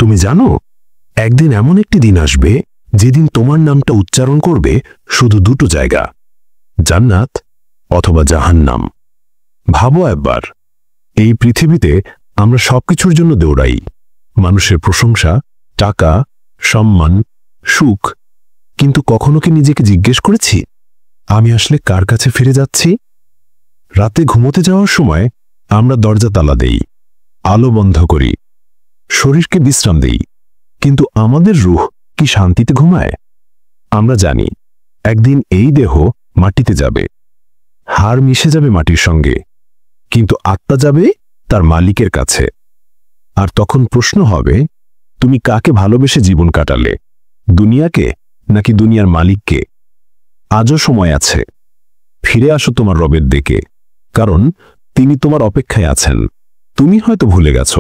তুমি জানো, একদিন এমন একটি দিন আসবে যেদিন তোমার নামটা উচ্চারণ করবে শুধু দুটো জায়গা, জান্নাত অথবা জাহান্নাম। ভাবো একবার, এই পৃথিবীতে আমরা সবকিছুর জন্য দৌড়াই, মানুষের প্রশংসা, টাকা, সম্মান, সুখ, কিন্তু কখনো কি নিজেকে জিজ্ঞেস করেছি আমি আসলে কার কাছে ফিরে যাচ্ছি? রাতে ঘুমোতে যাওয়ার সময় আমরা দরজা তালা দেই, আলো বন্ধ করি, শরীরকে বিশ্রাম দেই, কিন্তু আমাদের রূহ কি শান্তিতে ঘুমায়? আমরা জানি একদিন এই দেহ মাটিতে যাবে, হাড় মিশে যাবে মাটির সঙ্গে, কিন্তু আত্মা যাবে তার মালিকের কাছে। আর তখন প্রশ্ন হবে, তুমি কাকে ভালোবেসে জীবন কাটালে, দুনিয়াকে নাকি দুনিয়ার মালিককে? আজও সময় আছে, ফিরে আসো তোমার রবের দিকে, কারণ তিনি তোমার অপেক্ষায় আছেন। তুমি হয়তো ভুলে গেছ,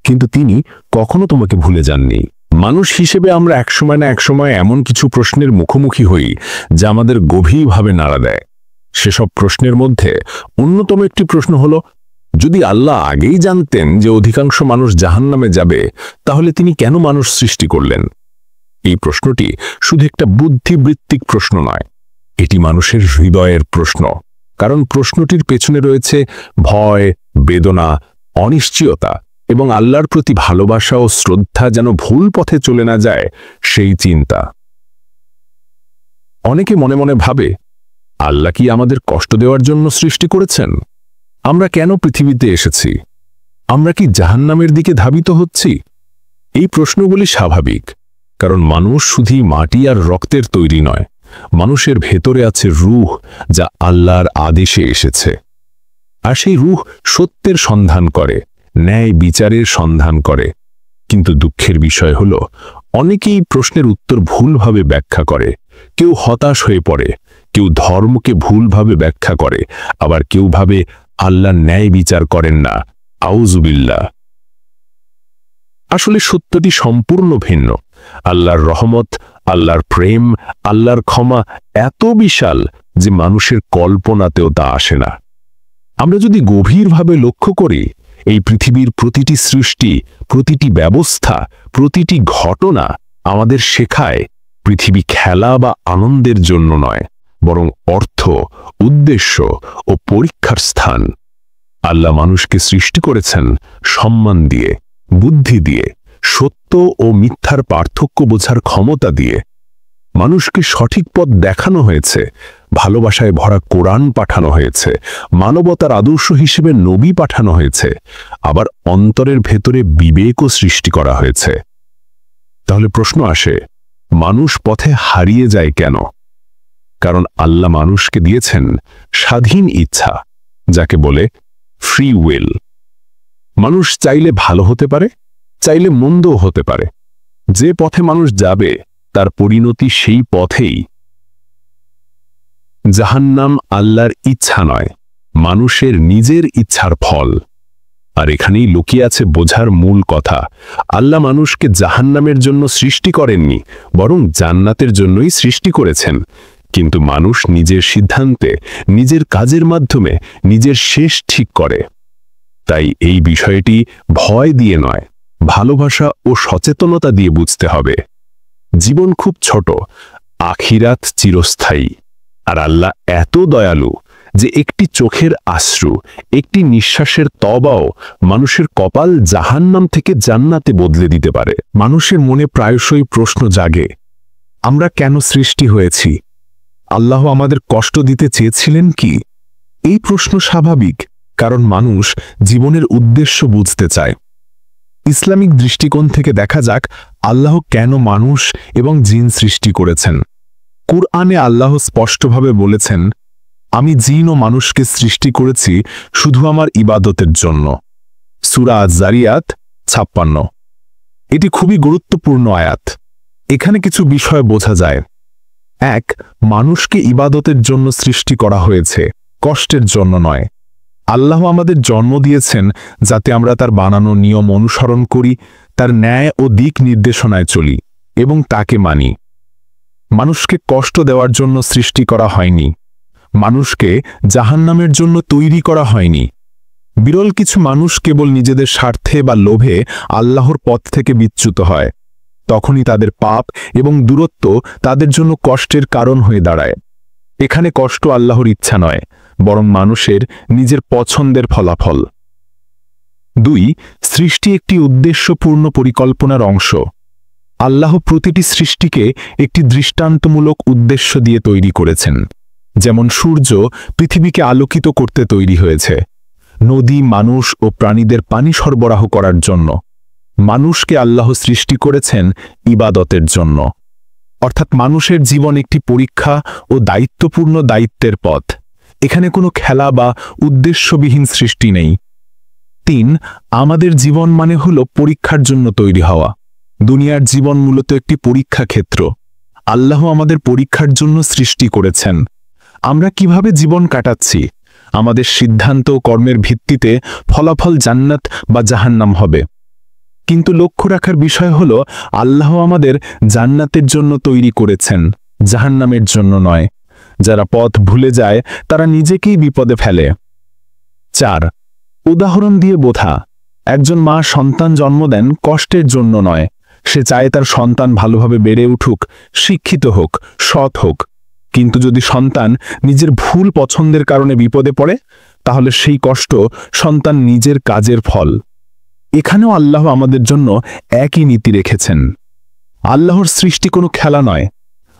কিন্তু তিনি কখনো তোমাকে ভুলে যাননি। মানুষ হিসেবে আমরা একসময় না একসময় এমন কিছু প্রশ্নের মুখোমুখি হই যা আমাদের গভীরভাবে নাড়া দেয়। সেসব প্রশ্নের মধ্যে অন্যতম একটি প্রশ্ন হলো, যদি আল্লাহ আগেই জানতেন যে অধিকাংশ মানুষ জাহান্নামে যাবে, তাহলে তিনি কেন মানুষ সৃষ্টি করলেন? এই প্রশ্নটি শুধু একটা বুদ্ধিবৃত্তিক প্রশ্ন নয়, এটি মানুষের হৃদয়ের প্রশ্ন। কারণ প্রশ্নটির পেছনে রয়েছে ভয়, বেদনা, অনিশ্চয়তা এবং আল্লাহর প্রতি ভালোবাসা ও শ্রদ্ধা যেন ভুল পথে চলে না যায় সেই চিন্তা। অনেকে মনে মনে ভাবে, আল্লাহ কি আমাদের কষ্ট দেওয়ার জন্য সৃষ্টি করেছেন? আমরা কেন পৃথিবীতে এসেছি? আমরা কি জাহান্নামের দিকে ধাবিত হচ্ছি? এই প্রশ্নগুলি স্বাভাবিক, কারণ মানুষ শুধুই মাটি আর রক্তের তৈরি নয়, মানুষের ভেতরে আছে রূহ যা আল্লাহর আদেশে এসেছে। আর সেই রূহ সত্যের সন্ধান করে, ন্যায় বিচারের সন্ধান করে। কিন্তু দুঃখের বিষয় হল, অনেকেই প্রশ্নের উত্তর ভুলভাবে ব্যাখ্যা করে। কেউ হতাশ হয়ে পড়ে, কেউ ধর্মকে ভুলভাবে ব্যাখ্যা করে, আবার কেউ ভাবে আল্লাহ ন্যায় বিচার করেন না। আউযুবিল্লাহ। আসলে সত্যটি সম্পূর্ণ ভিন্ন। আল্লাহর রহমত, আল্লাহর প্রেম, আল্লাহর ক্ষমা এত বিশাল যে মানুষের কল্পনাতেও তা আসে না। আমরা যদি গভীরভাবে লক্ষ্য করি, এই পৃথিবীর প্রতিটি সৃষ্টি, প্রতিটি ব্যবস্থা, প্রতিটি ঘটনা আমাদের শেখায় পৃথিবী খেলা বা আনন্দের জন্য নয়, বরং অর্থ, উদ্দেশ্য ও পরীক্ষার স্থান। আল্লাহ মানুষকে সৃষ্টি করেছেন সম্মান দিয়ে, বুদ্ধি দিয়ে, সত্য ও মিথ্যার পার্থক্য বোঝার ক্ষমতা দিয়ে। মানুষকে সঠিক পথ দেখানো হয়েছে, ভালোবাসায় ভরা কোরআন পাঠানো হয়েছে, মানবতার আদর্শ হিসেবে নবী পাঠানো হয়েছে, আবার অন্তরের ভেতরে বিবেকও সৃষ্টি করা হয়েছে। তাহলে প্রশ্ন আসে, মানুষ পথে হারিয়ে যায় কেন? কারণ আল্লাহ মানুষকে দিয়েছেন স্বাধীন ইচ্ছা, যাকে বলে ফ্রি উইল। মানুষ চাইলে ভালো হতে পারে, চাইলে মন্দও হতে পারে। যে পথে মানুষ যাবে তার পরিণতি সেই পথেই। জাহান্নাম আল্লাহর ইচ্ছা নয়, মানুষের নিজের ইচ্ছার ফল। আর এখানেই লুকিয়ে আছে বোঝার মূল কথা। আল্লাহ মানুষকে জাহান্নামের জন্য সৃষ্টি করেননি, বরং জান্নাতের জন্যই সৃষ্টি করেছেন। কিন্তু মানুষ নিজের সিদ্ধান্তে, নিজের কাজের মাধ্যমে নিজের শেষ ঠিক করে। তাই এই বিষয়টি ভয় দিয়ে নয়, ভালোবাসা ও সচেতনতা দিয়ে বুঝতে হবে। জীবন খুব ছোট, আখিরাত চিরস্থায়ী। আর আল্লাহ এত দয়ালু যে একটি চোখের আশ্রু, একটি নিঃশ্বাসের তবাও মানুষের কপাল জাহান্নাম থেকে জান্নাতে বদলে দিতে পারে। মানুষের মনে প্রায়শই প্রশ্ন জাগে, আমরা কেন সৃষ্টি হয়েছি? আল্লাহ আমাদের কষ্ট দিতে চেয়েছিলেন কি? এই প্রশ্ন স্বাভাবিক, কারণ মানুষ জীবনের উদ্দেশ্য বুঝতে চায়। ইসলামিক দৃষ্টিকোণ থেকে দেখা যাক আল্লাহ কেন মানুষ এবং জিন সৃষ্টি করেছেন। কুরআনে আল্লাহ স্পষ্টভাবে বলেছেন, আমি জিন ও মানুষকে সৃষ্টি করেছি শুধু আমার ইবাদতের জন্য। সূরা আয-যারিয়াত 56। এটি খুবই গুরুত্বপূর্ণ আয়াত। এখানে কিছু বিষয় বোঝা যায়। 1, মানুষকে ইবাদতের জন্য সৃষ্টি করা হয়েছে, কষ্টের জন্য নয়। আল্লাহ আমাদের জন্ম দিয়েছেন যাতে আমরা তার বানানো নিয়ম অনুসরণ করি, তার ন্যায় ও দিক নির্দেশনায় চলি এবং তাকে মানি। মানুষকে কষ্ট দেওয়ার জন্য সৃষ্টি করা হয়নি। মানুষকে জাহান্নামের জন্য তৈরি করা হয়নি। বিরল কিছু মানুষ কেবল নিজেদের স্বার্থে বা লোভে আল্লাহর পথ থেকে বিচ্যুত হয়। তখনই তাদের পাপ এবং দূরত্ব তাদের জন্য কষ্টের কারণ হয়ে দাঁড়ায়। এখানে কষ্ট আল্লাহর ইচ্ছা নয়, বরং মানুষের নিজের পছন্দের ফলাফল। 2. সৃষ্টি একটি উদ্দেশ্যপূর্ণ পরিকল্পনার অংশ। আল্লাহ প্রতিটি সৃষ্টিকে একটি দৃষ্টান্তমূলক উদ্দেশ্য দিয়ে তৈরি করেছেন। যেমন সূর্য পৃথিবীকে আলোকিত করতে তৈরি হয়েছে, নদী মানুষ ও প্রাণীদের পানি সরবরাহ করার জন্য। মানুষকে আল্লাহ সৃষ্টি করেছেন ইবাদতের জন্য, অর্থাৎ মানুষের জীবন একটি পরীক্ষা ও দায়িত্বপূর্ণ দায়িত্বের পথ। এখানে কোনো খেলা বা উদ্দেশ্যবিহীন সৃষ্টি নেই। 3. আমাদের জীবন মানে হলো পরীক্ষার জন্য তৈরি হওয়া। দুনিয়ার জীবন মূলত একটি পরীক্ষা ক্ষেত্র। আল্লাহ আমাদের পরীক্ষার জন্য সৃষ্টি করেছেন। আমরা কিভাবে জীবন কাটাচ্ছি, আমাদের সিদ্ধান্ত ও কর্মের ভিত্তিতে ফলাফল জান্নাত বা জাহান্নাম হবে। কিন্তু লক্ষ্য রাখার বিষয় হলো, আল্লাহ আমাদের জান্নাতের জন্য তৈরি করেছেন, জাহান্নামের জন্য নয়। যারা পথ ভুলে যায় তারা নিজেকেই বিপদে ফেলে। 4. উদাহরণ দিয়ে বোঝা। একজন মা সন্তান জন্ম দেন কষ্টের জন্য নয়, সে চায় তার সন্তান ভালোভাবে বেড়ে উঠুক, শিক্ষিত হোক, সৎ হোক। কিন্তু যদি সন্তান নিজের ভুল পছন্দের কারণে বিপদে পড়ে, তাহলে সেই কষ্ট সন্তান নিজের কাজের ফল। এখানেও আল্লাহ আমাদের জন্য একই নীতি রেখেছেন। আল্লাহর সৃষ্টি কোনো খেলা নয়।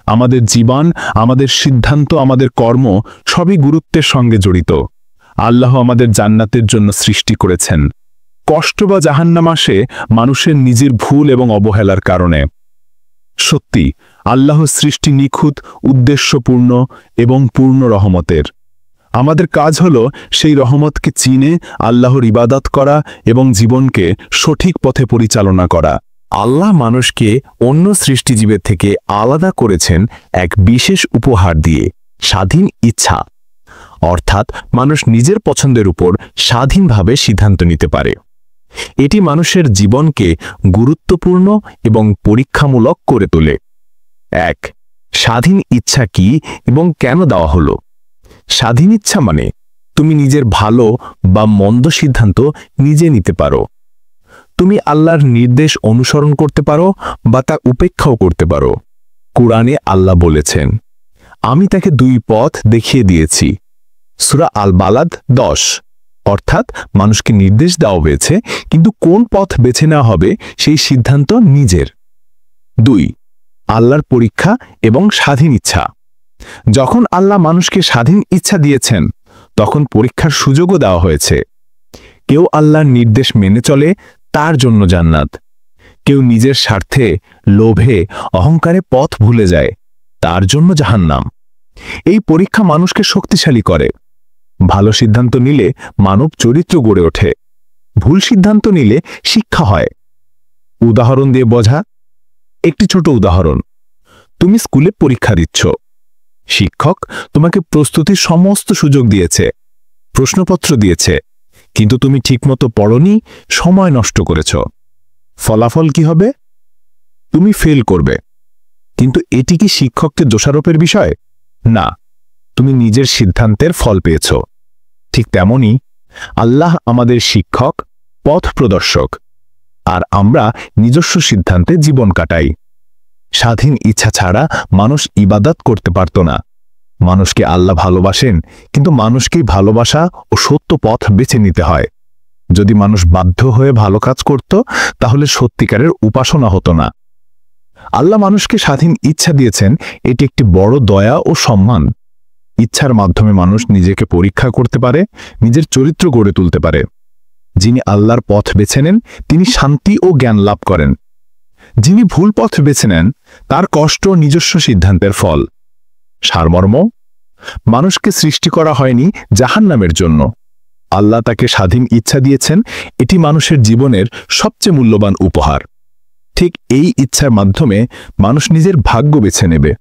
আমাদের জীবন, আমাদের সিদ্ধান্ত, আমাদের কর্ম সবই গুরুত্বের সঙ্গে জড়িত। আল্লাহ আমাদের জান্নাতের জন্য সৃষ্টি করেছেন। কষ্ট বা জাহান্নাম আসে মানুষের নিজের ভুল এবং অবহেলার কারণে। সত্যি, আল্লাহর সৃষ্টি নিখুঁত, উদ্দেশ্যপূর্ণ এবং পূর্ণ রহমতের। আমাদের কাজ হলো সেই রহমতকে চিনে আল্লাহর ইবাদত করা এবং জীবনকে সঠিক পথে পরিচালনা করা। আল্লাহ মানুষকে অন্য সৃষ্টিজীবের থেকে আলাদা করেছেন এক বিশেষ উপহার দিয়ে, স্বাধীন ইচ্ছা। অর্থাৎ মানুষ নিজের পছন্দের উপর স্বাধীনভাবে সিদ্ধান্ত নিতে পারে। এটি মানুষের জীবনকে গুরুত্বপূর্ণ এবং পরীক্ষামূলক করে তোলে। 1. স্বাধীন ইচ্ছা কি এবং কেন দেওয়া হলো? স্বাধীন ইচ্ছা মানে তুমি নিজের ভালো বা মন্দ সিদ্ধান্ত নিজে নিতে পারো। তুমি আল্লাহর নির্দেশ অনুসরণ করতে পারো বা তা উপেক্ষাও করতে পারো। কুরআনে আল্লাহ বলেছেন, আমি তাকে 2 পথ দেখিয়ে দিয়েছি। সূরা আল বালাদ 10। অর্থাৎ মানুষকে নির্দেশ দেওয়া হয়েছে, কিন্তু কোন পথ বেছে নেওয়া হবে সেই সিদ্ধান্ত নিজের। 2. আল্লাহর পরীক্ষা এবং স্বাধীন ইচ্ছা। যখন আল্লাহ মানুষকে স্বাধীন ইচ্ছা দিয়েছেন, তখন পরীক্ষার সুযোগও দেওয়া হয়েছে। কেউ আল্লাহর নির্দেশ মেনে চলে, তার জন্য জান্নাত। কেউ নিজের স্বার্থে, লোভে, অহংকারে পথ ভুলে যায়, তার জন্য জাহান্নাম। এই পরীক্ষা মানুষকে শক্তিশালী করে। ভালো সিদ্ধান্ত নিলে মানব চরিত্র গড়ে ওঠে, ভুল সিদ্ধান্ত নিলে শিক্ষা হয়। উদাহরণ দিয়ে বোঝা। একটি ছোট উদাহরণ, তুমি স্কুলে পরীক্ষা দিচ্ছ। শিক্ষক তোমাকে প্রস্তুতির সমস্ত সুযোগ দিয়েছে, প্রশ্নপত্র দিয়েছে, কিন্তু তুমি ঠিকমতো পড়নি, সময় নষ্ট করেছ। ফলাফল কি হবে? তুমি ফেল করবে। কিন্তু এটি কি শিক্ষককে দোষারোপের বিষয়? না, তুমি নিজের সিদ্ধান্তের ফল পেয়েছ। ঠিক তেমনি আল্লাহ আমাদের শিক্ষক, পথ প্রদর্শক, আর আমরা নিজস্ব সিদ্ধান্তে জীবন কাটাই। স্বাধীন ইচ্ছা ছাড়া মানুষ ইবাদত করতে পারত না। মানুষকে আল্লাহ ভালোবাসেন, কিন্তু মানুষকেই ভালোবাসা ও সত্য পথ বেছে নিতে হয়। যদি মানুষ বাধ্য হয়ে ভালো কাজ করত, তাহলে সত্যিকারের উপাসনা হতো না। আল্লাহ মানুষকে স্বাধীন ইচ্ছা দিয়েছেন, এটি একটি বড় দয়া ও সম্মান। ইচ্ছার মাধ্যমে মানুষ নিজেকে পরীক্ষা করতে পারে, নিজের চরিত্র গড়ে তুলতে পারে। যিনি আল্লাহর পথ বেছে নেন, তিনি শান্তি ও জ্ঞান লাভ করেন। যিনি ভুল পথ বেছে নেন, তার কষ্ট নিজস্ব সিদ্ধান্তের ফল। সারমর্ম, মানুষকে সৃষ্টি করা হয়নি জাহান্নামের জন্য। আল্লাহ তাকে স্বাধীন ইচ্ছা দিয়েছেন, এটি মানুষের জীবনের সবচেয়ে মূল্যবান উপহার। ঠিক এই ইচ্ছার মাধ্যমে মানুষ নিজের ভাগ্য বেছে নেবে।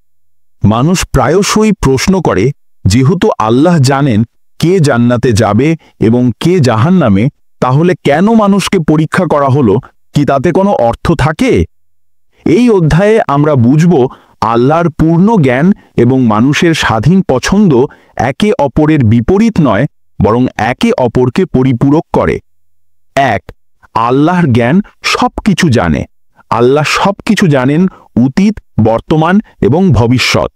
মানুষ প্রায়শই প্রশ্ন করে, যেহেতু আল্লাহ জানেন কে জান্নাতে যাবে এবং কে জাহান্নামে, তাহলে কেন মানুষকে পরীক্ষা করা হলো? কি তাতে কোনো অর্থ থাকে? এই অধ্যায়ে আমরা বুঝব আল্লাহর পূর্ণ জ্ঞান এবং মানুষের স্বাধীন পছন্দ একে অপরের বিপরীত নয়, বরং একে অপরকে পরিপূরক করে। 1. আল্লাহর জ্ঞান সবকিছু জানে। আল্লাহ সবকিছু জানেন, অতীত, বর্তমান এবং ভবিষ্যৎ।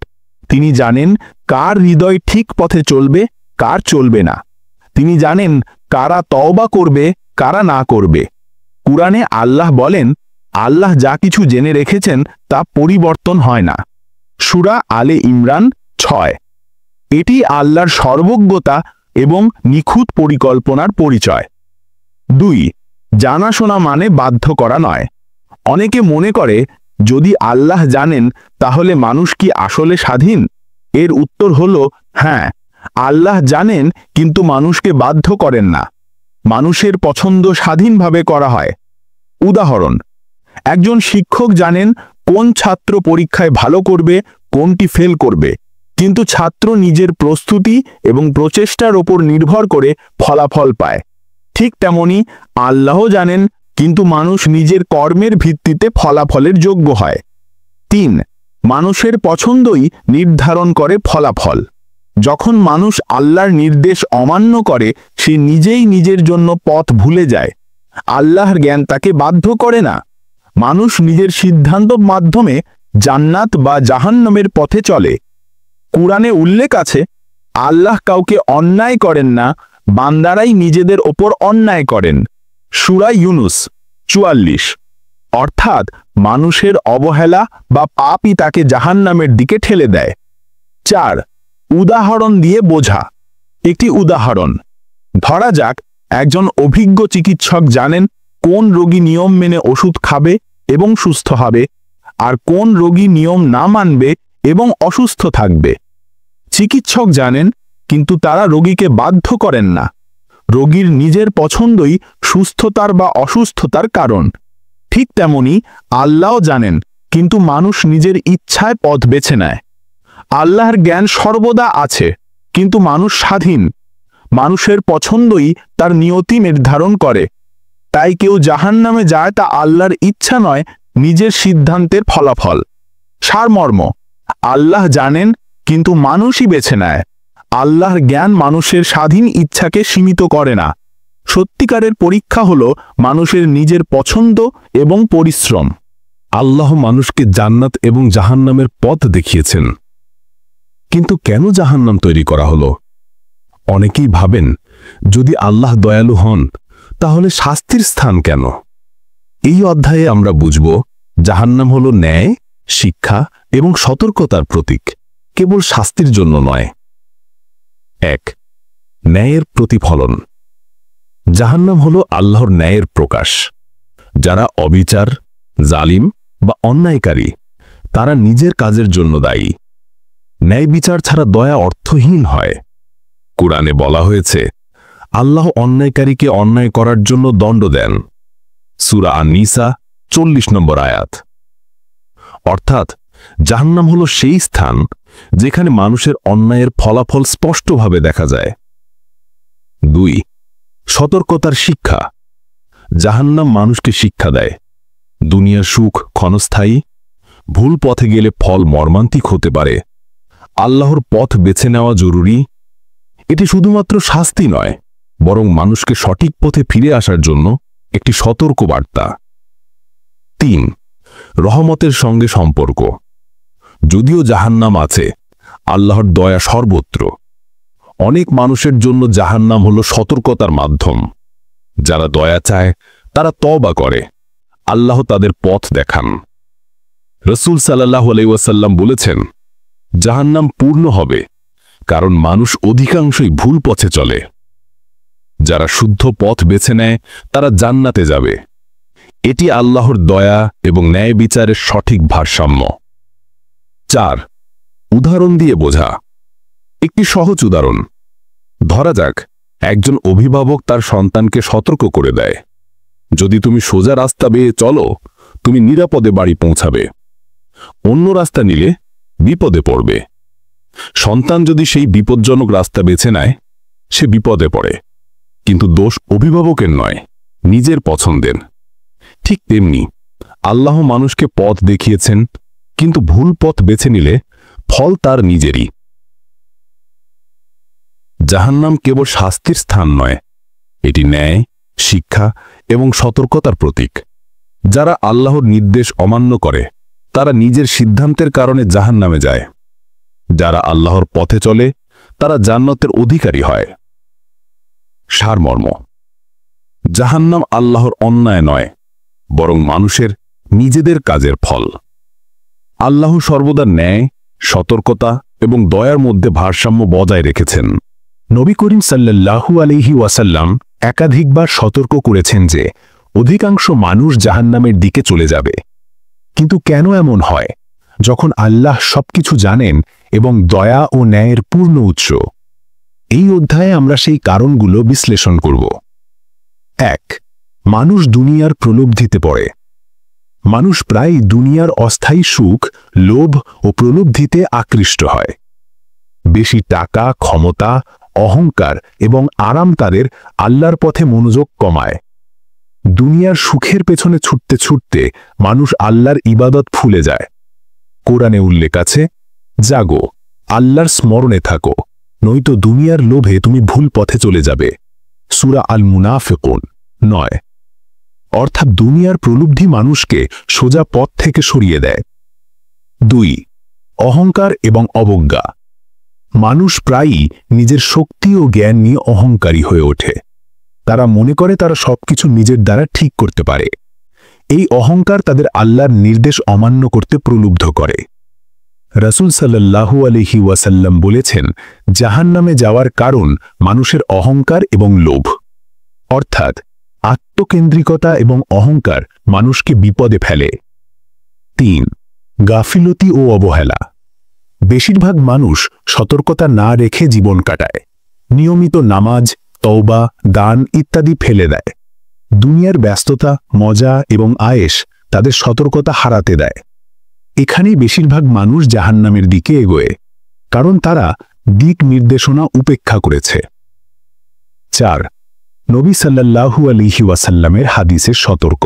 তিনি জানেন কার হৃদয় ঠিক পথে চলবে, কার চলবে না। তিনি জানেন কারা তওবা করবে, কারা না করবে। কুরআনে আল্লাহ বলেন, আল্লাহ যা কিছু জেনে রেখেছেন তা পরিবর্তন হয় না। সূরা আলে ইমরান 6। এটি আল্লাহর সর্বজ্ঞতা এবং নিখুঁত পরিকল্পনার পরিচয়। 2. জানাশোনা মানে বাধ্য করা নয়। অনেকে মনে করে, যদি আল্লাহ জানেন তাহলে মানুষ কি আসলে স্বাধীন? এর উত্তর হলো হ্যাঁ, আল্লাহ জানেন, কিন্তু মানুষকে বাধ্য করেন না। মানুষের পছন্দ স্বাধীনভাবে করা হয়। উদাহরণ: একজন শিক্ষক জানেন কোন ছাত্র পরীক্ষায় ভালো করবে, কোনটি ফেল করবে, কিন্তু ছাত্র নিজের প্রস্তুতি এবং প্রচেষ্টার ওপর নির্ভর করে ফলাফল পায়। ঠিক তেমনি আল্লাহ জানেন, কিন্তু মানুষ নিজের কর্মের ভিত্তিতে ফলাফলের যোগ্য হয়। 3. মানুষের পছন্দই নির্ধারণ করে ফলাফল। যখন মানুষ আল্লাহর নির্দেশ অমান্য করে, সে নিজেই নিজের জন্য পথ ভুলে যায়। আল্লাহর জ্ঞান তাকে বাধ্য করে না। মানুষ নিজের সিদ্ধান্তের মাধ্যমে জান্নাত বা জাহান্নামের পথে চলে। কুরআনে উল্লেখ আছে, আল্লাহ কাউকে অন্যায় করেন না, বান্দারাই নিজেদের ওপর অন্যায় করেন। সূরা ইউনুস 44। অর্থাৎ মানুষের অবহেলা বা পাপই তাকে জাহান্নামের দিকে ঠেলে দেয়। 4. উদাহরণ দিয়ে বোঝা। একটি উদাহরণ: ধরা যাক একজন অভিজ্ঞ চিকিৎসক জানেন কোন রোগী নিয়ম মেনে ওষুধ খাবে এবং সুস্থ হবে, আর কোন রোগী নিয়ম না মানবে এবং অসুস্থ থাকবে। চিকিৎসক জানেন, কিন্তু তারা রোগীকে বাধ্য করেন না। রোগীর নিজের পছন্দই সুস্থতার বা অসুস্থতার কারণ। ঠিক তেমনি আল্লাহও জানেন, কিন্তু মানুষ নিজের ইচ্ছায় পথ বেছে নেয়। আল্লাহর জ্ঞান সর্বদা আছে, কিন্তু মানুষ স্বাধীন। মানুষের পছন্দই তার নিয়তি নির্ধারণ করে। তাই কেউ জাহান্নামে যায় তা আল্লাহর ইচ্ছা নয়, নিজের সিদ্ধান্তের ফলাফল। সারমর্ম: আল্লাহ জানেন, কিন্তু মানুষই বেছে নেয়। আল্লাহর জ্ঞান মানুষের স্বাধীন ইচ্ছাকে সীমিত করে না। সত্যিকারের পরীক্ষা হলো মানুষের নিজের পছন্দ এবং পরিশ্রম। আল্লাহ মানুষকে জান্নাত এবং জাহান্নামের পথ দেখিয়েছেন। কিন্তু কেন জাহান্নাম তৈরি করা হলো? অনেকেই ভাবেন, যদি আল্লাহ দয়ালু হন তাহলে শাস্তির স্থান কেন? এই অধ্যায়ে আমরা বুঝব, জাহান্নাম হলো ন্যায়, শিক্ষা এবং সতর্কতার প্রতীক, কেবল শাস্তির জন্য নয়। 1. ন্যায়ের প্রতিফলন। জাহান্নাম হলো আল্লাহর ন্যায়ের প্রকাশ। যারা অবিচার, জালিম বা অন্যায়কারী, তারা নিজের কাজের জন্য দায়ী। ন্যায় বিচার ছাড়া দয়া অর্থহীন হয়। কুরআনে বলা হয়েছে, আল্লাহ অন্যায়কারীকে অন্যায় করার জন্য দণ্ড দেন। সূরা আন-নিসা 40 নম্বর আয়াত। অর্থাৎ জাহান্নাম হলো সেই স্থান যেখানে মানুষের অন্যায়ের ফলাফল স্পষ্টভাবে দেখা যায়। 2. সতর্কতার শিক্ষা। জাহান্নাম মানুষকে শিক্ষা দেয়, দুনিয়ার সুখ ক্ষণস্থায়ী, ভুল পথে গেলে ফল মর্মান্তিক হতে পারে। আল্লাহর পথ বেছে নেওয়া জরুরি। এটি শুধুমাত্র শাস্তি নয়, বরং মানুষকে সঠিক পথে ফিরে আসার জন্য একটি সতর্ক বার্তা। 3. রহমতের সঙ্গে সম্পর্ক। যদিও জাহান্নাম আছে, আল্লাহর দয়া সর্বত্র। অনেক মানুষের জন্য জাহান্নাম হলো সতর্কতার মাধ্যম। যারা দয়া চায়, তারা তওবা করে, আল্লাহ তাদের পথ দেখান। রাসূল সাল্লাল্লাহু আলাইহি ওয়াসাল্লাম বলেছেন, জাহান্নাম পূর্ণ হবে, কারণ মানুষ অধিকাংশই ভুল পথে চলে। যারা শুদ্ধ পথ বেছে নেয়, তারা জান্নাতে যাবে। এটি আল্লাহর দয়া এবং ন্যায় বিচারের সঠিক ভারসাম্য। 4. উদাহরণ দিয়ে বোঝা। একটি সহজ উদাহরণ: ধরা যাক একজন অভিভাবক তার সন্তানকে সতর্ক করে দেয়, যদি তুমি সোজা রাস্তা বেয়ে চলো, তুমি নিরাপদে বাড়ি পৌঁছাবে। অন্য রাস্তা নিলে বিপদে পড়বে। সন্তান যদি সেই বিপজ্জনক রাস্তা বেছে নেয়, সে বিপদে পড়ে। কিন্তু দোষ অভিভাবকের নয়, নিজের পছন্দের। ঠিক তেমনি আল্লাহ মানুষকে পথ দেখিয়েছেন, কিন্তু ভুল পথ বেছে নিলে ফল তার নিজেরই। জাহান্নাম কেবল শাস্তির স্থান নয়, এটি ন্যায়, শিক্ষা এবং সতর্কতার প্রতীক। যারা আল্লাহর নির্দেশ অমান্য করে তারা নিজের সিদ্ধান্তের কারণে জাহান্নামে যায়। যারা আল্লাহর পথে চলে তারা জান্নাতের অধিকারী হয়। সারমর্ম: জাহান্নাম আল্লাহর অন্যায় নয়, বরং মানুষের নিজেদের কাজের ফল। আল্লাহ সর্বদা ন্যায়, সতর্কতা এবং দয়ার মধ্যে ভারসাম্য বজায় রেখেছেন। নবী করিম সাল্লাল্লাহু আলাইহি ওয়াসাল্লাম একাধিকবার সতর্ক করেছেন যে অধিকাংশ মানুষ জাহান্নামের দিকে চলে যাবে। কিন্তু কেন এমন হয় যখন আল্লাহ সবকিছু জানেন এবং দয়া ও ন্যায়ের পূর্ণ উৎস? এই অধ্যায়ে আমরা সেই কারণগুলো বিশ্লেষণ করব। 1. মানুষ দুনিয়ার প্রলোভটিতে পড়ে। মানুষ প্রায়ই দুনিয়ার অস্থায়ী সুখ, লোভ ও প্রলোভটিতে আকৃষ্ট হয়। বেশি টাকা, ক্ষমতা, অহংকার এবং আরাম তাদের আল্লাহর পথে মনোযোগ কমায়। দুনিয়ার সুখের পেছনে ছুটতে ছুটতে মানুষ আল্লাহর ইবাদত ভুলে যায়। কোরআনে উল্লেখ আছে, জাগো, আল্লাহর স্মরণে থাকো, নয়তো দুনিয়ার লোভে তুমি ভুল পথে চলে যাবে। সূরা আল মুনাফিকুন 9। অর্থাৎ দুনিয়ার প্রলোভটি মানুষকে সোজা পথ থেকে সরিয়ে দেয়। 2. অহংকার এবং অবজ্ঞা। মানুষ প্রায়ই নিজের শক্তি ও জ্ঞান নিয়ে অহংকারী হয়ে ওঠে। তারা মনে করে তারা সবকিছু নিজের দ্বারা ঠিক করতে পারে। এই অহংকার তাদের আল্লাহর নির্দেশ অমান্য করতে প্রলুব্ধ করে। রাসূল সাল্লাল্লাহু আলাইহি ওয়াসাল্লাম বলেছেন, জাহান্নামে যাওয়ার কারণ মানুষের অহংকার এবং লোভ। অর্থাৎ আত্মকেন্দ্রিকতা এবং অহংকার মানুষকে বিপদে ফেলে। 3. গাফিলতি ও অবহেলা। বেশিরভাগ মানুষ সতর্কতা না রেখে জীবন কাটায়। নিয়মিত নামাজ, তওবা, দান ইত্যাদি ফেলে দেয়। দুনিয়ার ব্যস্ততা, মজা এবং আয়েশ তাদের সতর্কতা হারাতে দেয়। এখানেই বেশিরভাগ মানুষ জাহান্নামের দিকে এগোয়, কারণ তারা দিক নির্দেশনা উপেক্ষা করেছে। 4. নবী সাল্লাল্লাহু আলাইহি ওয়াসাল্লামের হাদিসের সতর্ক।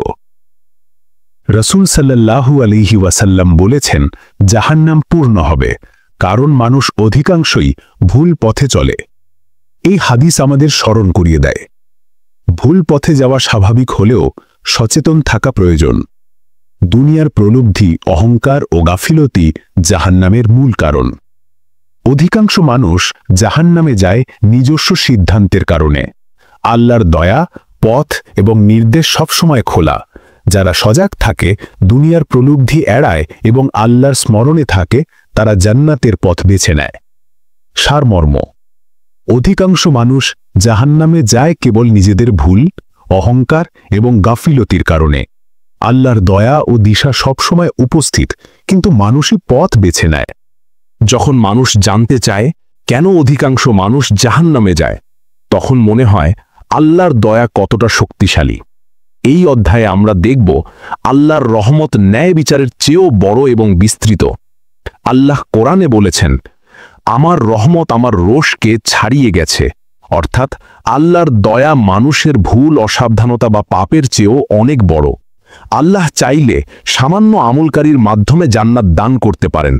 রাসূল সাল্লাল্লাহু আলাইহি ওয়াসাল্লাম বলেছেন, জাহান্নাম পূর্ণ হবে, কারণ মানুষ অধিকাংশই ভুল পথে চলে। এই হাদিস আমাদের স্মরণ করিয়ে দেয়, ভুল পথে যাওয়া স্বাভাবিক হলেও সচেতন থাকা প্রয়োজন। দুনিয়ার প্রলোভটি, অহংকার ও গাফিলতি জাহান্নামের মূল কারণ। অধিকাংশ মানুষ জাহান্নামে যায় নিজস্ব সিদ্ধান্তের কারণে। আল্লাহর দয়া, পথ এবং নির্দেশ সবসময় খোলা। যারা সজাগ থাকে, দুনিয়ার প্রলোভটি এড়ায় এবং আল্লাহর স্মরণে থাকে, তারা জান্নাতের পথ বেছে নেয়। সারমর্ম: অধিকাংশ মানুষ জাহান্নামে যায় কেবল নিজেদের ভুল, অহংকার এবং গাফিলতির কারণে। আল্লাহর দয়া ও দিশা সবসময় উপস্থিত, কিন্তু মানুষই পথ বেছে নেয়। যখন মানুষ জানতে চায় কেন অধিকাংশ মানুষ জাহান্নামে যায়, তখন মনে হয় আল্লাহর দয়া কতটা শক্তিশালী। এই অধ্যায়ে আমরা দেখব আল্লাহর রহমত ন্যায় বিচারের চেয়েও বড় এবং বিস্তৃত। আল্লাহ কোরআনে বলেছেন, আমার রহমত আমার রোষকে ছাড়িয়ে গেছে। অর্থাৎ আল্লাহর দয়া মানুষের ভুল, অসাবধানতা বা পাপের চেয়েও অনেক বড়। আল্লাহ চাইলে সামান্য আমলকারীর মাধ্যমে জান্নাত দান করতে পারেন।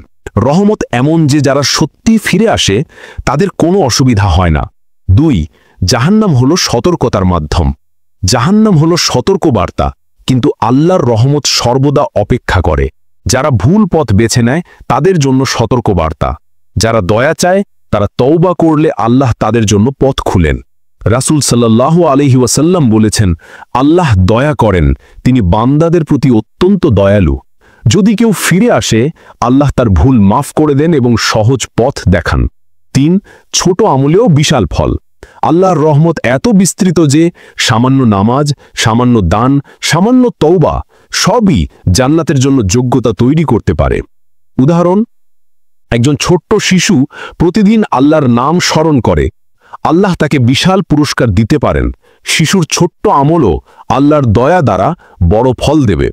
রহমত এমন যে যারা সত্যি ফিরে আসে তাদের কোনো অসুবিধা হয় না। 2. জাহান্নাম হলো সতর্কতার মাধ্যম। জাহান্নাম হলো সতর্কবার্তা, কিন্তু আল্লাহর রহমত সর্বদা অপেক্ষা করে। যারা ভুল পথ বেছে নেয় তাদের জন্য সতর্কবার্তা। যারা দয়া চায় তারা তওবা করলে আল্লাহ তাদের জন্য পথ খুলেন। রাসূল সাল্লাল্লাহু আলাইহি ওয়াসাল্লাম বলেছেন, আল্লাহ দয়া করেন, তিনি বান্দাদের প্রতি অত্যন্ত দয়ালু। যদি কেউ ফিরে আসে, আল্লাহ তার ভুল মাফ করে দেন এবং সহজ পথ দেখান। 3. ছোট আমলেও বিশাল ফল। আল্লাহর রহমত এত বিস্তৃত যে সামান্য নামাজ, সামান্য দান, সামান্য তওবা সবই জান্নাতের জন্য যোগ্যতা তৈরি করতে পারে। উদাহরণ: একজন ছোট্ট শিশু প্রতিদিন আল্লাহর নাম স্মরণ করে, আল্লাহ তাকে বিশাল পুরস্কার দিতে পারেন। শিশুর ছোট্ট আমলও আল্লাহর দয়া দ্বারা বড় ফল দেবে।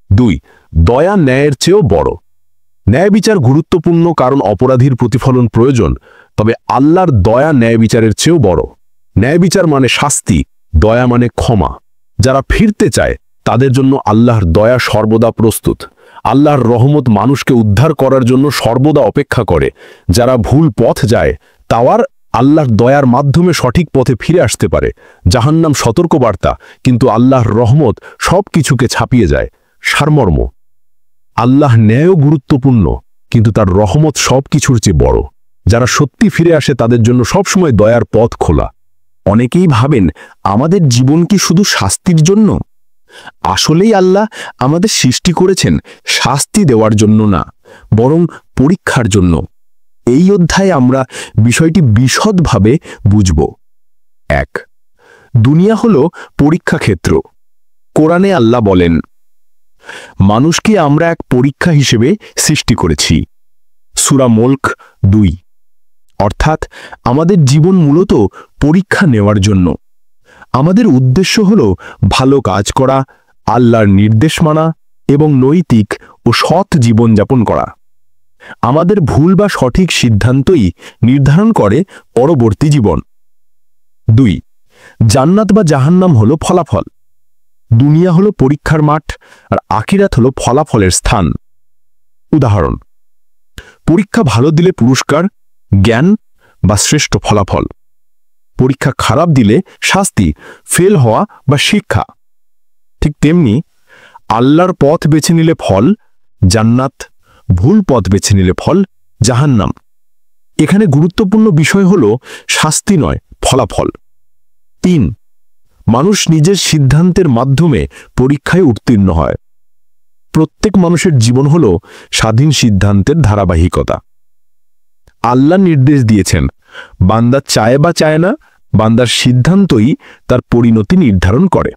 2. দয়া ন্যায়ের চেয়েও বড়। ন্যায় বিচার গুরুত্বপূর্ণ, কারণ অপরাধীর প্রতিফলন প্রয়োজন, তবে আল্লাহর দয়া ন্যায় বিচারের চেয়েও বড়। ন্যায় বিচার মানে শাস্তি, দয়া মানে ক্ষমা। যারা ফিরতে চায় তাদের জন্য আল্লাহর দয়া সর্বদা প্রস্তুত। আল্লাহর রহমত মানুষকে উদ্ধার করার জন্য সর্বদা অপেক্ষা করে। যারা ভুল পথ যায় আল্লাহর দয়ার মাধ্যমে সঠিক পথে ফিরে আসতে পারে। জাহান্নাম সতর্কবার্তা, কিন্তু আল্লাহর রহমত সব কিছুকে ছাপিয়ে যায়। সারমর্ম: আল্লাহ ন্যায়ও গুরুত্বপূর্ণ, কিন্তু তার রহমত সব কিছুর চেয়ে বড়। যারা সত্যি ফিরে আসে তাদের জন্য সবসময় দয়ার পথ খোলা। অনেকেই ভাবেন আমাদের জীবন কি শুধু শাস্তির জন্য? আসলেই আল্লাহ আমাদের সৃষ্টি করেছেন শাস্তি দেওয়ার জন্য না, বরং পরীক্ষার জন্য। এই অধ্যায়ে আমরা বিষয়টি বিশদভাবে বুঝব। 1. দুনিয়া হলো পরীক্ষা ক্ষেত্র। কোরআনে আল্লাহ বলেন, মানুষকে আমরা এক পরীক্ষা হিসেবে সৃষ্টি করেছি। সূরা মুলক 2। অর্থাৎ আমাদের জীবন মূলত পরীক্ষা নেওয়ার জন্য। আমাদের উদ্দেশ্য হল ভালো কাজ করা, আল্লাহর নির্দেশ মানা এবং নৈতিক ও সৎ জীবনযাপন করা। আমাদের ভুল বা সঠিক সিদ্ধান্তই নির্ধারণ করে পরবর্তী জীবন। 2. জান্নাত বা জাহান্নাম হলো ফলাফল। দুনিয়া হলো পরীক্ষার মাঠ, আর আখিরাত হলো ফলাফলের স্থান। উদাহরণ: পরীক্ষা ভালো দিলে পুরস্কার, জ্ঞান বা শ্রেষ্ঠ ফলাফল। পরীক্ষা খারাপ দিলে শাস্তি, ফেল হওয়া বা শিক্ষা। ঠিক তেমনি আল্লাহর পথ বেছে নিলে ফল জান্নাত, ভুল পথ বেছে নিলে ফল জাহান্নাম। এখানে গুরুত্বপূর্ণ বিষয় হল শাস্তি নয়, ফলাফল। 3. মানুষ নিজের সিদ্ধান্তের মাধ্যমে পরীক্ষায় উত্তীর্ণ হয়। প্রত্যেক মানুষের জীবন হল স্বাধীন সিদ্ধান্তের ধারাবাহিকতা। আল্লাহ নির্দেশ দিয়েছেন, বান্দা চায় বা চায় না, বান্দার সিদ্ধান্তই তার পরিণতি নির্ধারণ করে।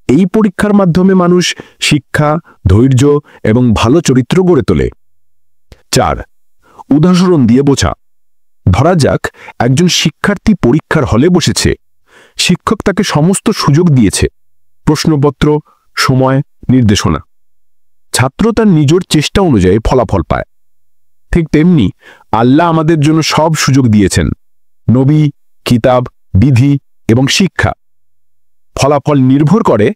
এই পরীক্ষার মাধ্যমে মানুষ শিক্ষা, ধৈর্য এবং ভালো চরিত্র গড়ে তোলে। 4. উদাহরণ দিয়ে বোঝা। ধরা যাক একজন শিক্ষার্থী পরীক্ষার হলে বসেছে। শিক্ষক তাকে সমস্ত সুযোগ দিয়েছে, প্রশ্নপত্র, সময়, নির্দেশনা। ছাত্র তার নিজের চেষ্টা অনুযায়ী ফলাফল পায়। ঠিক তেমনি আল্লাহ আমাদের জন্য সব সুযোগ দিয়েছেন: নবী, কিতাব, বিধি এবং শিক্ষা। ফলাফল নির্ভর করে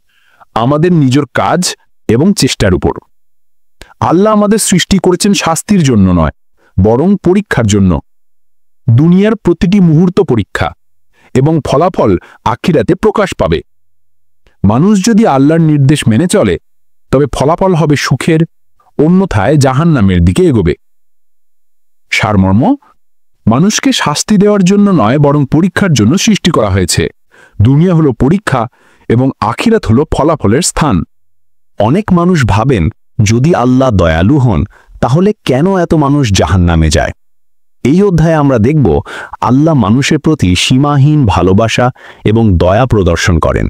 আমাদের নিজের কাজ এবং চেষ্টার উপর। আল্লাহ আমাদের সৃষ্টি করেছেন শাস্তির জন্য নয়, বরং পরীক্ষার জন্য। দুনিয়ার প্রতিটি মুহূর্ত পরীক্ষা, এবং ফলাফল আখিরাতে প্রকাশ পাবে। মানুষ যদি আল্লাহর নির্দেশ মেনে চলে, তবে ফলাফল হবে সুখের, অন্যথায় জাহান্নামের দিকে এগোবে। সারমর্ম: মানুষকে শাস্তি দেওয়ার জন্য নয়, বরং পরীক্ষার জন্য সৃষ্টি করা হয়েছে। দুনিয়া হলো পরীক্ষা এবং আখিরাত হলো ফলাফলের স্থান। অনেক মানুষ ভাবেন, যদি আল্লাহ দয়ালু হন, তাহলে কেন এত মানুষ জাহান্নামে যায়? এই অধ্যায়ে আমরা দেখব আল্লাহ মানুষের প্রতি সীমাহীন ভালোবাসা এবং দয়া প্রদর্শন করেন,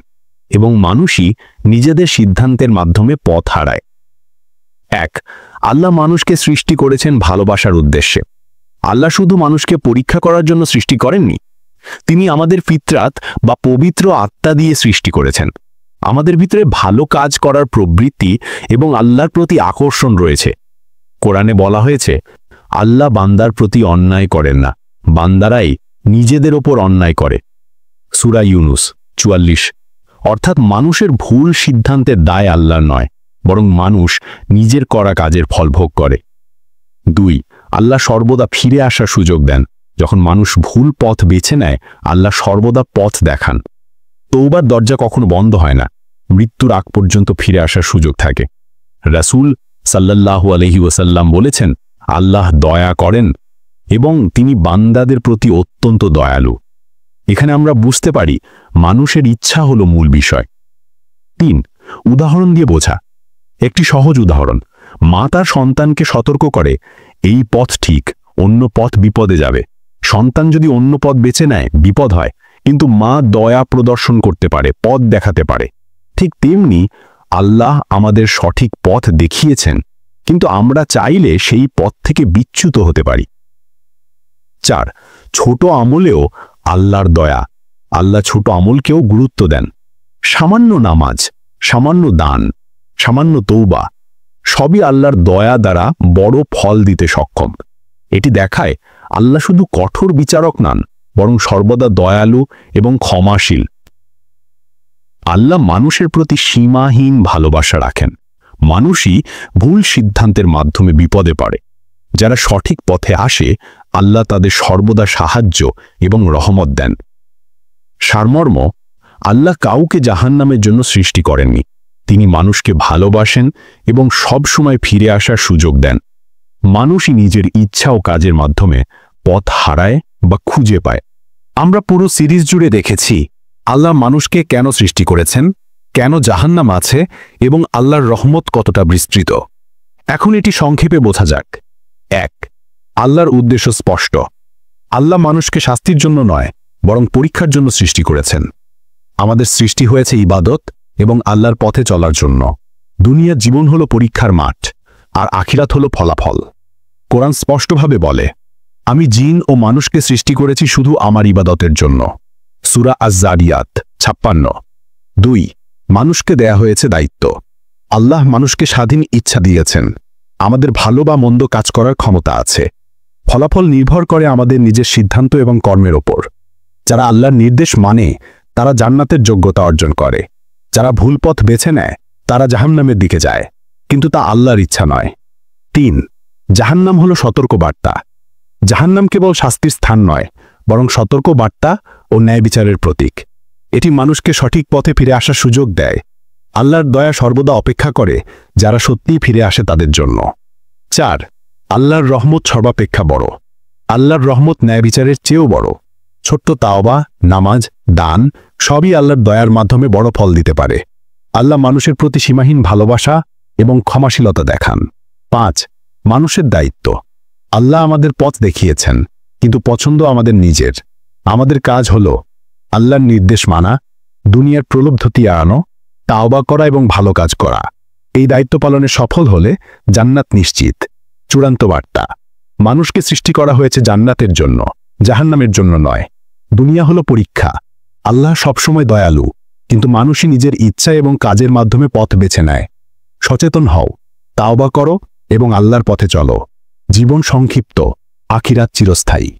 এবং মানুষই নিজেদের সিদ্ধান্তের মাধ্যমে পথ হারায়। 1. আল্লাহ মানুষকে সৃষ্টি করেছেন ভালোবাসার উদ্দেশ্যে। আল্লাহ শুধু মানুষকে পরীক্ষা করার জন্য সৃষ্টি করেননি, তিনি আমাদের ফিতরাত বা পবিত্র আত্মা দিয়ে সৃষ্টি করেছেন। আমাদের ভিতরে ভালো কাজ করার প্রবৃত্তি এবং আল্লাহর প্রতি আকর্ষণ রয়েছে। কোরআনে বলা হয়েছে, আল্লাহ বান্দার প্রতি অন্যায় করেন না, বান্দারাই নিজেদের ওপর অন্যায় করে। সূরা ইউনুস 44। অর্থাৎ মানুষের ভুল সিদ্ধান্তের দায় আল্লাহর নয়, বরং মানুষ নিজের করা কাজের ফল ভোগ করে। 2. আল্লাহ সর্বদা ফিরে আসার সুযোগ দেন। যখন মানুষ ভুল পথ বেছে নেয়, আল্লাহ সর্বদা পথ দেখান। তওবার দরজা কখনো বন্ধ হয় না, মৃত্যুর আগ পর্যন্ত ফিরে আসার সুযোগ থাকে। রাসূল সাল্লাল্লাহু আলাইহি ওয়াসাল্লাম বলেছেন, আল্লাহ দয়া করেন এবং তিনি বান্দাদের প্রতি অত্যন্ত দয়ালু। এখানে আমরা বুঝতে পারি মানুষের ইচ্ছা হলো মূল বিষয়। 3. উদাহরণ দিয়ে বোঝা। একটি সহজ উদাহরণ: মা তার সন্তানকে সতর্ক করে, এই পথ ঠিক, অন্য পথ বিপদে যাবে। সন্তান যদি অন্য পথ বেছে নেয়, বিপদ হয়, কিন্তু মা দয়া প্রদর্শন করতে পারে, পথ দেখাতে পারে। ঠিক তেমনি আল্লাহ আমাদের সঠিক পথ দেখিয়েছেন, কিন্তু আমরা চাইলে সেই পথ থেকে বিচ্যুত হতে পারি। 4. ছোট আমলেও আল্লাহর দয়া। আল্লাহ ছোট আমলকেও গুরুত্ব দেন। সামান্য নামাজ, সামান্য দান, সামান্য তওবা, সবই আল্লাহর দয়া দ্বারা বড় ফল দিতে সক্ষম। এটি দেখায় আল্লাহ শুধু কঠোর বিচারক নন, বরং সর্বদা দয়ালু এবং ক্ষমাশীল। আল্লাহ মানুষের প্রতি সীমাহীন ভালোবাসা রাখেন। মানুষই ভুল সিদ্ধান্তের মাধ্যমে বিপদে পড়ে। যারা সঠিক পথে আসে আল্লাহ তাদের সর্বদা সাহায্য এবং রহমত দেন। সারমর্ম, আল্লাহ কাউকে জাহান্নামের জন্য সৃষ্টি করেননি। তিনি মানুষকে ভালোবাসেন এবং সব সময় ফিরে আসার সুযোগ দেন। মানুষই নিজের ইচ্ছা ও কাজের মাধ্যমে পথ হারায় বা খুঁজে পায়। আমরা পুরো সিরিজ জুড়ে দেখেছি আল্লাহ মানুষকে কেন সৃষ্টি করেছেন, কেন জাহান্নাম আছে এবং আল্লাহর রহমত কতটা বিস্তৃত। এখন এটি সংক্ষেপে বোঝা যাক। 1. আল্লাহর উদ্দেশ্য স্পষ্ট। আল্লাহ মানুষকে শাস্তির জন্য নয়, বরং পরীক্ষার জন্য সৃষ্টি করেছেন। আমাদের সৃষ্টি হয়েছে ইবাদত এবং আল্লাহর পথে চলার জন্য। দুনিয়ার জীবন হলো পরীক্ষার মাঠ, আর আখিরাত হলো ফলাফল। কোরআন স্পষ্টভাবে বলে, আমি জিন ও মানুষকে সৃষ্টি করেছি শুধু আমার ইবাদতের জন্য। সূরা আয-যারিয়াত 56। 2. মানুষকে দেয়া হয়েছে দায়িত্ব। আল্লাহ মানুষকে স্বাধীন ইচ্ছা দিয়েছেন। আমাদের ভালো বা মন্দ কাজ করার ক্ষমতা আছে। ফলাফল নির্ভর করে আমাদের নিজের সিদ্ধান্ত এবং কর্মের ওপর। যারা আল্লাহর নির্দেশ মানে তারা জান্নাতের যোগ্যতা অর্জন করে। যারা ভুল পথ বেছে নেয় তারা জাহান্নামের দিকে যায়, কিন্তু তা আল্লাহর ইচ্ছা নয়। 3. জাহান্নাম হলো সতর্ক বার্তা। জাহান্নাম কেবল শাস্তির স্থান নয়, বরং সতর্ক বার্তা ও ন্যায় বিচারের প্রতীক। এটি মানুষকে সঠিক পথে ফিরে আসার সুযোগ দেয়। আল্লাহর দয়া সর্বদা অপেক্ষা করে যারা সত্যিই ফিরে আসে তাদের জন্য। 4. আল্লাহর রহমত সর্বাপেক্ষা বড়। আল্লাহর রহমত ন্যায় বিচারের চেয়েও বড়। ছোট্ট তাওবা, নামাজ, দান সবই আল্লাহর দয়ার মাধ্যমে বড় ফল দিতে পারে। আল্লাহ মানুষের প্রতি সীমাহীন ভালোবাসা এবং ক্ষমাশীলতা দেখান। 5. মানুষের দায়িত্ব। আল্লাহ আমাদের পথ দেখিয়েছেন, কিন্তু পছন্দ আমাদের নিজের। আমাদের কাজ হলো আল্লাহর নির্দেশ মানা, দুনিয়ার প্রলোভতি এড়ানো, তাওবা করা এবং ভালো কাজ করা। এই দায়িত্ব পালনে সফল হলে জান্নাত নিশ্চিত। চূড়ান্ত বার্তা, মানুষকে সৃষ্টি করা হয়েছে জান্নাতের জন্য, জাহান্নামের জন্য নয়। দুনিয়া হলো পরীক্ষা। আল্লাহ সবসময় দয়ালু, কিন্তু মানুষই নিজের ইচ্ছা এবং কাজের মাধ্যমে পথ বেছে নেয়। সচেতন হও, তাওবা করো এবং আল্লাহর পথে চলো। জীবন সংক্ষিপ্ত, আখিরাত চিরস্থায়ী।